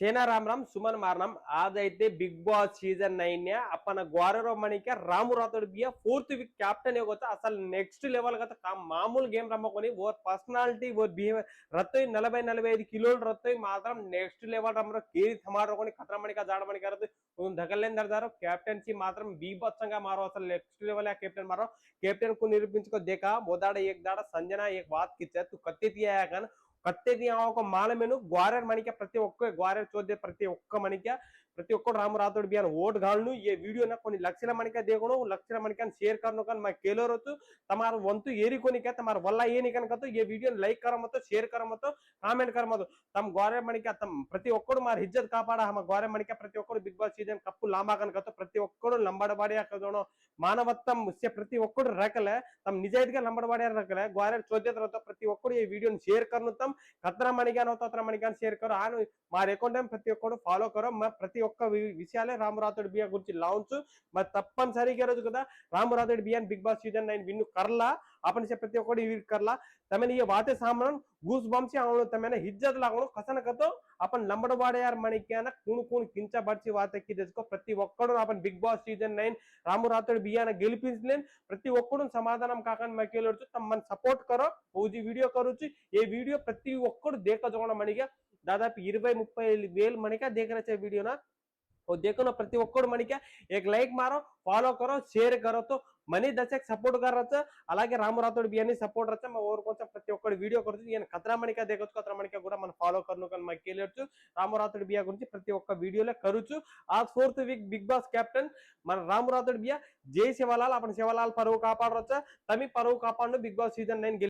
सेना राम राम सुमन मारनम आज అయితే బిగ్ బాస్ సీజన్ 9 अपन ग्वारेरो मणिके रामू राठौड़ बिया फोर्थ वीक कैप्टन होता असल नेक्स्ट लेवल का काम मामूल गेम रम्मकोनी वो पर्सनालिटी वो बिहेवियर रत्तोय 40-45 కిలోలు రత్తోయ్ మాత్రం నెక్స్ట్ లెవెల్ రమ్మరో కేరి థమారకొని ఖతరా మణిక జాడ మణిక రత్తు ధగలేని దర్దారో కెప్టెన్సీ మాత్రం బీభత్సంగా మారో అసలు నెక్స్ట్ లెవెల్ या कैप्टन मारो कैप्टन को निरूपिंచుకో देखा मोदाड़ा एक दाड़ा संजना एक बात की तू कत्ते दिया है कत्ते दिया को माल मेनू ग्वारर मणिका प्रति ग्वारर चोदे प्रति मणिका प्रति रामू राठौड़ बियान वोट घालू ये वीडियो ना కొన్ని లక్షల మణిక देखो లక్షల మణిక शेयर करनो कन मैं केलो रहतु तमार वंतु एरी कोनी क्या तमार वल्ला ये निकन कतो ये वीडियो लाइक करो मत शेयर करो मत कामेंट करो मत तम ग्वारर मणिका तम प्रति ఒక్కడు मार इज्जत कापाड़ा हम ग्वारर मणिका प्रति ఒక్కడు बिग बॉस सीजन कप्पु लांबा कन कतो प्रति ఒక్కడు लंबड़बाड़िया कदोनो मानवत्तम से प्रति ఒక్కడు रकले तम निजायत का लंबड़बाड़िया रकले ग्वारर चोदे तरतो प्रति ఒక్కడు ये वीडियो शेयर करनु तम खतरा मणिका नो तोतरा मणिका शेयर करो आनु मार अकाउंट में प्रति ఒక్కడు फॉलो करो मैं प्रति ఒక్క విషయాలే రామూ రాఠౌड़ బియా గురించి లాంచ్ मैं తప్పనిసరిగా రోజు కదా రామू राठौड़ बिया बिग बॉस सीजन 9 विन करला अपन से प्रति ఒక్కడు वीर करला तमेने ये बातें सामने गूस बम से आवणो तमेने इज्जत लागणो कसन कतो अपन लंबड़बाड़े यार मणिक्याना कूण कूण किंचा बडची वाते की देसको प्रति ఒక్కడు अपन Bigg boss season 9 Ramu Rathod बिया ने गेलिपिंचलेन प्रति ఒక్కడు समाधानम काकन मकेलोचु तम मन सपोर्ट करो ओजी वीडियो करूचु ये वीडियो प्रति ఒక్కడు देख जोण मणिका दादाపు 20-30 వేల मणिका देख रहे वीडियो ना और देखो ना प्रति ఒక్కడు मणिका एक लाइक मारो फॉलो करो शेयर करो तो मनी दशक सपोर्ट कर रहा అలాగే రామూ రాఠौड़ बिया सपोर्ट रहा मैं और कौन प्रति ఒక్కడు वीडियो कर खतरा मणिका देखो खतरा मणिका मन फॉलो करनो मैं केलेचु రామూ రాఠौड़ बिया गुరించి ప్రతి ఒక్క వీడియోలో కరుచు आज fourth week Bigg Boss captain मन రామూ రాఠौड़ बिया जय सेवालाल अपन सेवालाल परुవు కాపాడరొచ్చ तमी परुవు కాపాడు बिग बॉस सीजन 9